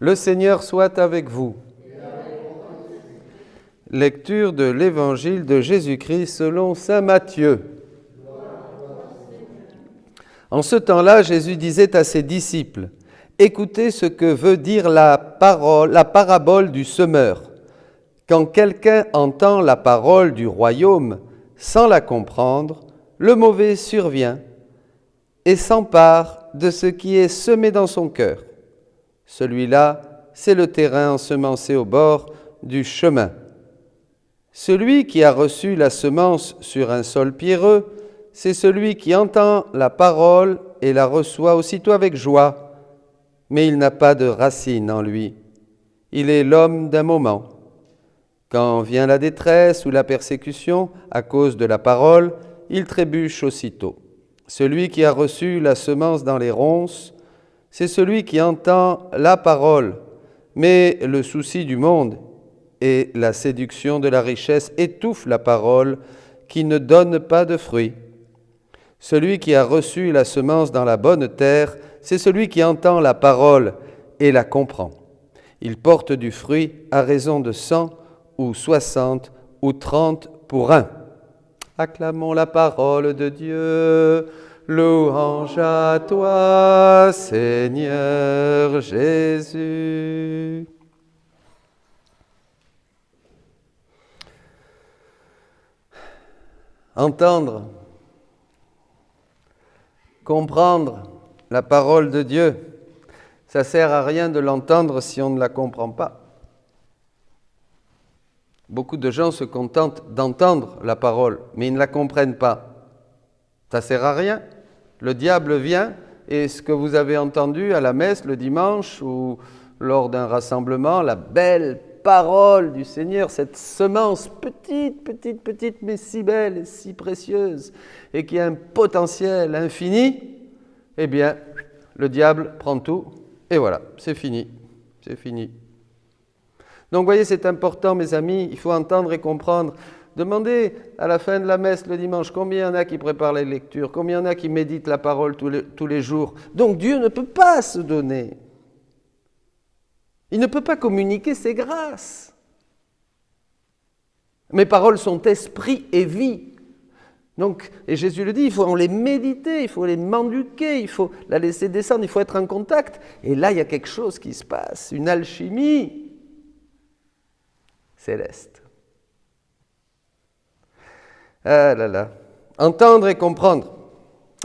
Le Seigneur soit avec vous. Lecture de l'Évangile de Jésus-Christ selon saint Matthieu. En ce temps-là, Jésus disait à ses disciples, « Écoutez ce que veut dire la parabole du semeur. Quand quelqu'un entend la parole du royaume sans la comprendre, le mauvais survient et s'empare de ce qui est semé dans son cœur. Celui-là, c'est le terrain ensemencé au bord du chemin. Celui qui a reçu la semence sur un sol pierreux, c'est celui qui entend la parole et la reçoit aussitôt avec joie, mais il n'a pas de racine en lui. Il est l'homme d'un moment. Quand vient la détresse ou la persécution à cause de la parole, il trébuche aussitôt. Celui qui a reçu la semence dans les ronces, c'est celui qui entend la parole, mais le souci du monde et la séduction de la richesse étouffent la parole qui ne donne pas de fruits. Celui qui a reçu la semence dans la bonne terre, c'est celui qui entend la parole et la comprend. Il porte du fruit à raison de 100 ou 60 ou 30 pour un. Acclamons la parole de Dieu. Louange à toi, Seigneur Jésus. Entendre, comprendre la parole de Dieu, ça ne sert à rien de l'entendre si on ne la comprend pas. Beaucoup de gens se contentent d'entendre la parole, mais ils ne la comprennent pas. Ça ne sert à rien. Le diable vient et ce que vous avez entendu à la messe le dimanche ou lors d'un rassemblement, la belle parole du Seigneur, cette semence petite, mais si belle et si précieuse et qui a un potentiel infini, eh bien, le diable prend tout et voilà, c'est fini. Donc, vous voyez, c'est important, mes amis, il faut entendre et comprendre. Demandez à la fin de la messe le dimanche combien il y en a qui préparent les lectures, combien il y en a qui méditent la parole tous les jours. Donc Dieu ne peut pas se donner. Il ne peut pas communiquer ses grâces. Mes paroles sont esprit et vie. Donc, et Jésus le dit, il faut les méditer, il faut les mendiquer, il faut la laisser descendre, il faut être en contact. Et là, il y a quelque chose qui se passe, une alchimie céleste. Ah là là, entendre et comprendre.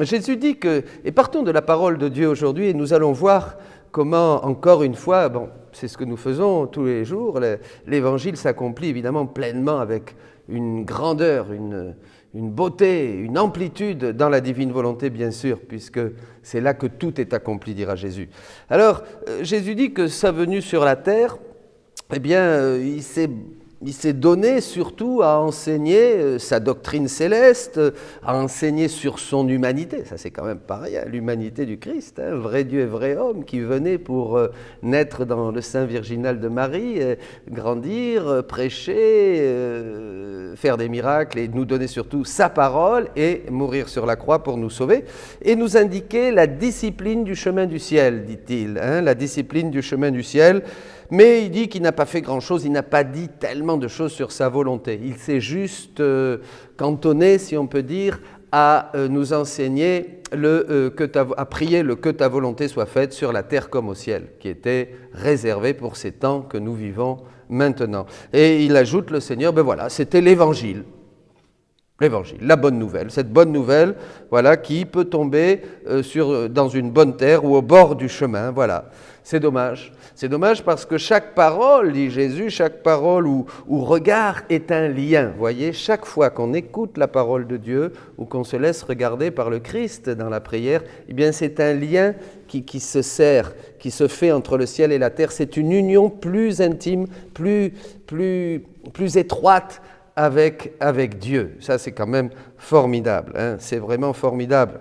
Jésus dit que, et partons de la parole de Dieu aujourd'hui, et nous allons voir comment, encore une fois, c'est ce que nous faisons tous les jours, l'Évangile s'accomplit évidemment pleinement avec une grandeur, une beauté, une amplitude dans la divine volonté, bien sûr, puisque c'est là que tout est accompli, dira Jésus. Alors, Jésus dit que sa venue sur la terre, eh bien, il s'est donné surtout à enseigner sa doctrine céleste, à enseigner sur son humanité. Ça, c'est quand même pareil, l'humanité du Christ, vrai Dieu et vrai homme, qui venait pour naître dans le sein virginal de Marie, grandir, prêcher, faire des miracles et nous donner surtout sa parole et mourir sur la croix pour nous sauver et nous indiquer la discipline du chemin du ciel, dit-il, la discipline du chemin du ciel. Mais il dit qu'il n'a pas fait grand-chose, il n'a pas dit tellement de choses sur sa volonté. Il s'est juste cantonné, si on peut dire, à nous enseigner à prier le que ta volonté soit faite sur la terre comme au ciel, qui était réservé pour ces temps que nous vivons maintenant. Et il ajoute, le Seigneur, voilà, c'était l'Évangile. L'évangile, la bonne nouvelle, cette bonne nouvelle, voilà, qui peut tomber dans une bonne terre ou au bord du chemin, voilà. C'est dommage parce que chaque parole, dit Jésus, chaque parole ou regard est un lien, voyez, chaque fois qu'on écoute la parole de Dieu ou qu'on se laisse regarder par le Christ dans la prière, eh bien c'est un lien qui se serre, qui se fait entre le ciel et la terre, c'est une union plus intime, plus étroite, avec Dieu. Ça, c'est quand même formidable. C'est vraiment formidable.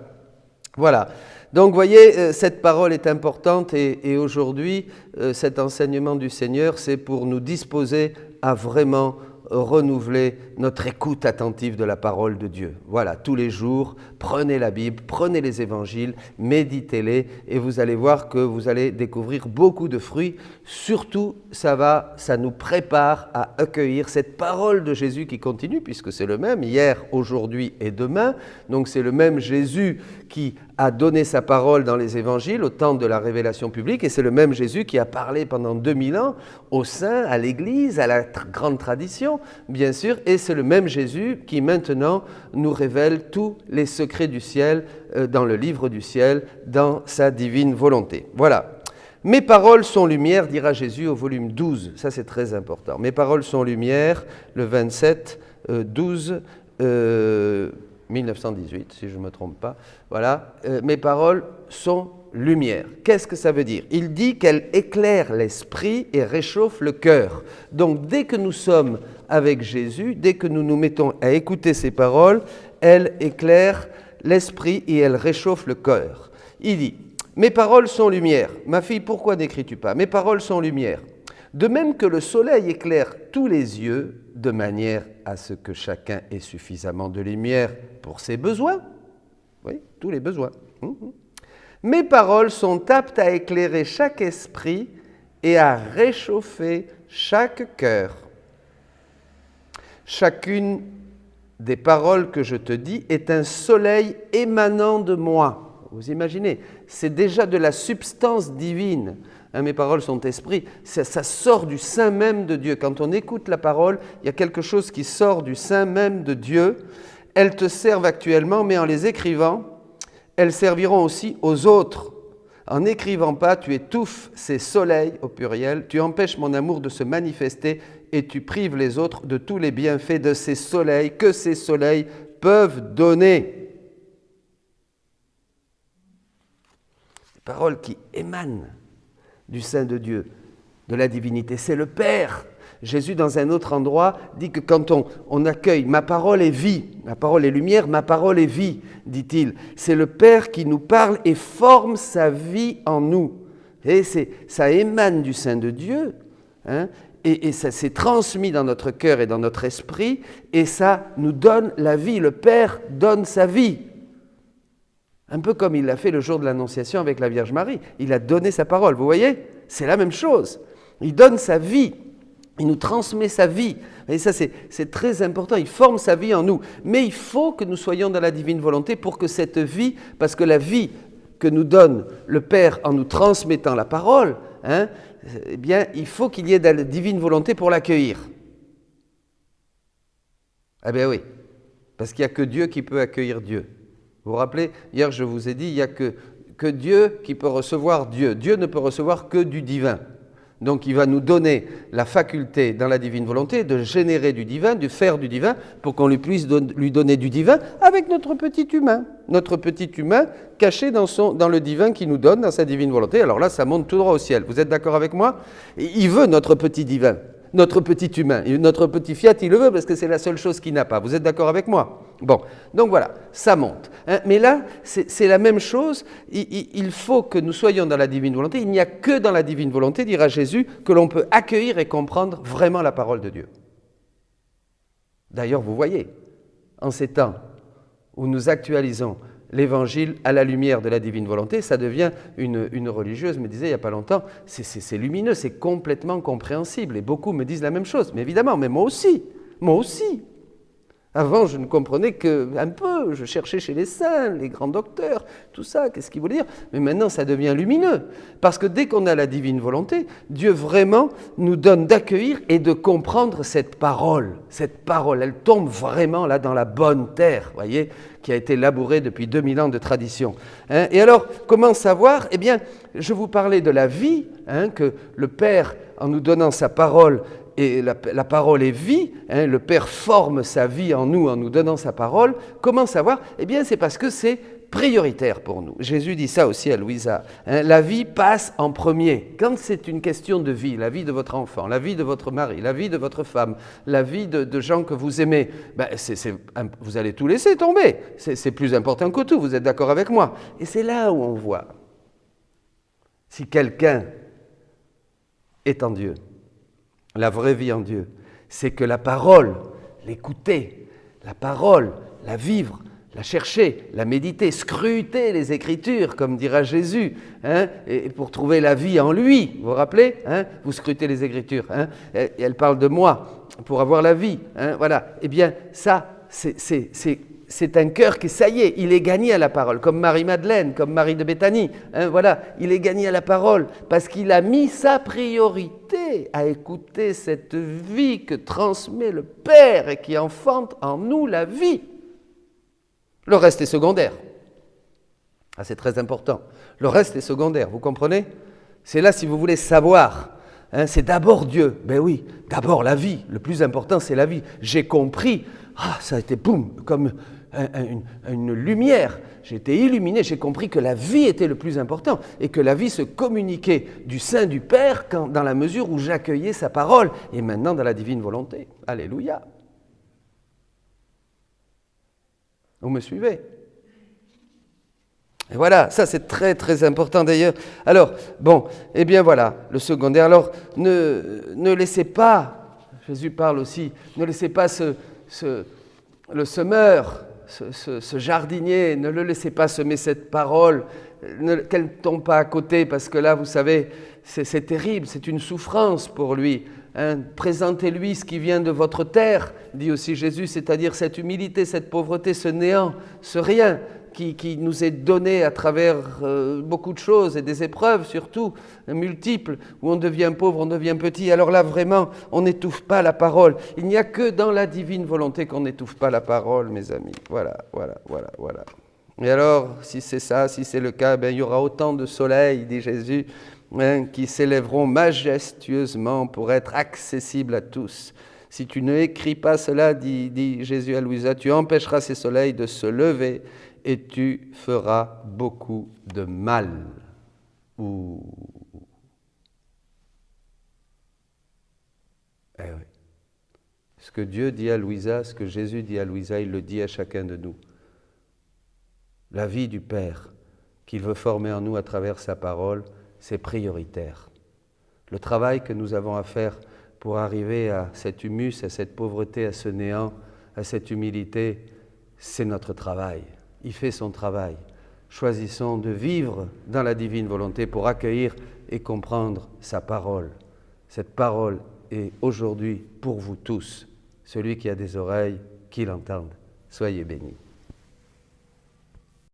Voilà. Donc, vous voyez, cette parole est importante et aujourd'hui, cet enseignement du Seigneur, c'est pour nous disposer à vraiment renouveler notre écoute attentive de la parole de Dieu. Voilà, tous les jours, prenez la Bible, prenez les évangiles, méditez-les et vous allez voir que vous allez découvrir beaucoup de fruits. Surtout, ça nous prépare à accueillir cette parole de Jésus qui continue, puisque c'est le même hier, aujourd'hui et demain. Donc c'est le même Jésus qui a donné sa parole dans les évangiles au temps de la révélation publique, et c'est le même Jésus qui a parlé pendant 2000 ans aux saints, à l'Église, à la grande tradition, bien sûr, et c'est le même Jésus qui maintenant nous révèle tous les secrets du ciel dans le livre du ciel, dans sa divine volonté. Voilà. Mes paroles sont lumière, dira Jésus au volume 12, ça c'est très important. Mes paroles sont lumière, le 27, 12, 1918, si je ne me trompe pas. Voilà, mes paroles sont lumière. Qu'est-ce que ça veut dire? Il dit qu'elles éclairent l'esprit et réchauffent le cœur. Donc, dès que nous sommes avec Jésus, dès que nous nous mettons à écouter ses paroles, elles éclairent l'esprit et elles réchauffent le cœur. Il dit, mes paroles sont lumière. Ma fille, pourquoi n'écris-tu pas? Mes paroles sont lumière. De même que le soleil éclaire tous les yeux, de manière à ce que chacun ait suffisamment de lumière pour ses besoins. Oui, tous les besoins. Mes paroles sont aptes à éclairer chaque esprit et à réchauffer chaque cœur. Chacune des paroles que je te dis est un soleil émanant de moi. Vous imaginez, c'est déjà de la substance divine. Mes paroles sont esprit, ça sort du sein même de Dieu. Quand on écoute la parole, il y a quelque chose qui sort du sein même de Dieu. Elles te servent actuellement, mais en les écrivant, elles serviront aussi aux autres. En n'écrivant pas, tu étouffes ces soleils, au pluriel, tu empêches mon amour de se manifester et tu prives les autres de tous les bienfaits de ces soleils que ces soleils peuvent donner. Des paroles qui émanent du sein de Dieu, de la divinité. C'est le Père. Jésus, dans un autre endroit, dit que quand on accueille « ma parole est vie »,« ma parole est lumière, ma parole est vie », dit-il. C'est le Père qui nous parle et forme sa vie en nous. Et ça émane du sein de Dieu, hein, et ça s'est transmis dans notre cœur et dans notre esprit, et ça nous donne la vie. Le Père donne sa vie. Un peu comme il l'a fait le jour de l'Annonciation avec la Vierge Marie. Il a donné sa parole, vous voyez? C'est la même chose. Il donne sa vie. Il nous transmet sa vie. Et ça, c'est très important. Il forme sa vie en nous. Mais il faut que nous soyons dans la divine volonté pour que cette vie, parce que la vie que nous donne le Père en nous transmettant la parole, hein, eh bien, il faut qu'il y ait de la divine volonté pour l'accueillir. Eh bien oui, parce qu'il n'y a que Dieu qui peut accueillir Dieu. Vous vous rappelez, hier je vous ai dit, il n'y a que Dieu qui peut recevoir Dieu. Dieu ne peut recevoir que du divin. Donc il va nous donner la faculté dans la divine volonté de générer du divin, de faire du divin, pour qu'on lui puisse lui donner du divin avec notre petit humain caché dans le divin qu'il nous donne, dans sa divine volonté. Alors là, ça monte tout droit au ciel. Vous êtes d'accord avec moi? Il veut notre petit divin. Notre petit humain, notre petit fiat, il le veut parce que c'est la seule chose qu'il n'a pas. Vous êtes d'accord avec moi? Bon, donc voilà, ça monte. Hein, mais là, c'est la même chose. Il faut que nous soyons dans la divine volonté. Il n'y a que dans la divine volonté, dira Jésus, que l'on peut accueillir et comprendre vraiment la parole de Dieu. D'ailleurs, vous voyez, en ces temps où nous actualisons l'Évangile à la lumière de la divine volonté, ça devient une religieuse me disait il n'y a pas longtemps, c'est lumineux, c'est complètement compréhensible. Et beaucoup me disent la même chose. Mais évidemment, mais moi aussi. Avant, je ne comprenais qu'un peu, je cherchais chez les saints, les grands docteurs, tout ça, qu'est-ce qu'ils voulaient dire? Mais maintenant, ça devient lumineux. Parce que dès qu'on a la divine volonté, Dieu vraiment nous donne d'accueillir et de comprendre cette parole. Cette parole, elle tombe vraiment là dans la bonne terre, voyez, qui a été labourée depuis 2000 ans de tradition. Hein? Et alors, comment savoir? Eh bien, je vous parlais de la vie, hein, que le Père, en nous donnant sa parole, et la parole est vie, hein, le Père forme sa vie en nous donnant sa parole. Comment savoir? Eh bien, c'est parce que c'est prioritaire pour nous. Jésus dit ça aussi à Louisa. Hein, la vie passe en premier. Quand c'est une question de vie, la vie de votre enfant, la vie de votre mari, la vie de votre femme, la vie de gens que vous aimez, ben vous allez tout laisser tomber. C'est plus important que tout, vous êtes d'accord avec moi? Et c'est là où on voit si quelqu'un est en Dieu. La vraie vie en Dieu, c'est que la parole, l'écouter, la parole, la vivre, la chercher, la méditer, scruter les Écritures, comme dira Jésus, et pour trouver la vie en lui. Vous vous rappelez, vous scrutez les Écritures, et elle parle de moi pour avoir la vie. Voilà. Eh bien, ça, c'est un cœur qui, ça y est, il est gagné à la parole, comme Marie-Madeleine, comme Marie de Béthanie. Voilà, il est gagné à la parole parce qu'il a mis sa priorité à écouter cette vie que transmet le Père et qui enfante en nous la vie. Le reste est secondaire. Ah, c'est très important. Le reste est secondaire, vous comprenez? C'est là, si vous voulez savoir, c'est d'abord Dieu. Ben oui, d'abord la vie. Le plus important, c'est la vie. J'ai compris, ça a été boum, comme une lumière. J'ai été illuminé, j'ai compris que la vie était le plus important et que la vie se communiquait du sein du Père dans la mesure où j'accueillais sa parole et maintenant dans la divine volonté. Alléluia. Vous me suivez? Et voilà, ça c'est très très important d'ailleurs. Alors, bon, eh bien voilà, le secondaire. Alors, ne laissez pas, Jésus parle aussi, ne laissez pas le semeur, ce jardinier, ne le laissez pas semer cette parole, qu'elle ne tombe pas à côté, parce que là, vous savez, c'est terrible, c'est une souffrance pour lui. Présentez-lui ce qui vient de votre terre, dit aussi Jésus, c'est-à-dire cette humilité, cette pauvreté, ce néant, ce rien qui nous est donné à travers beaucoup de choses et des épreuves surtout, multiples, où on devient pauvre, on devient petit. Alors là, vraiment, on n'étouffe pas la parole. Il n'y a que dans la divine volonté qu'on n'étouffe pas la parole, mes amis. Voilà. Et alors, si c'est ça, si c'est le cas, il y aura autant de soleils, dit Jésus, qui s'élèveront majestueusement pour être accessibles à tous. Si tu ne écris pas cela, dit Jésus à Louisa, tu empêcheras ces soleils de se lever et tu feras beaucoup de mal. Eh oui. Ce que Dieu dit à Louisa, ce que Jésus dit à Louisa, il le dit à chacun de nous. La vie du Père qu'il veut former en nous à travers sa parole, c'est prioritaire. Le travail que nous avons à faire pour arriver à cet humus, à cette pauvreté, à ce néant, à cette humilité, c'est notre travail. Il fait son travail. Choisissons de vivre dans la divine volonté pour accueillir et comprendre sa parole. Cette parole est aujourd'hui pour vous tous. Celui qui a des oreilles, qu'il entende. Soyez bénis.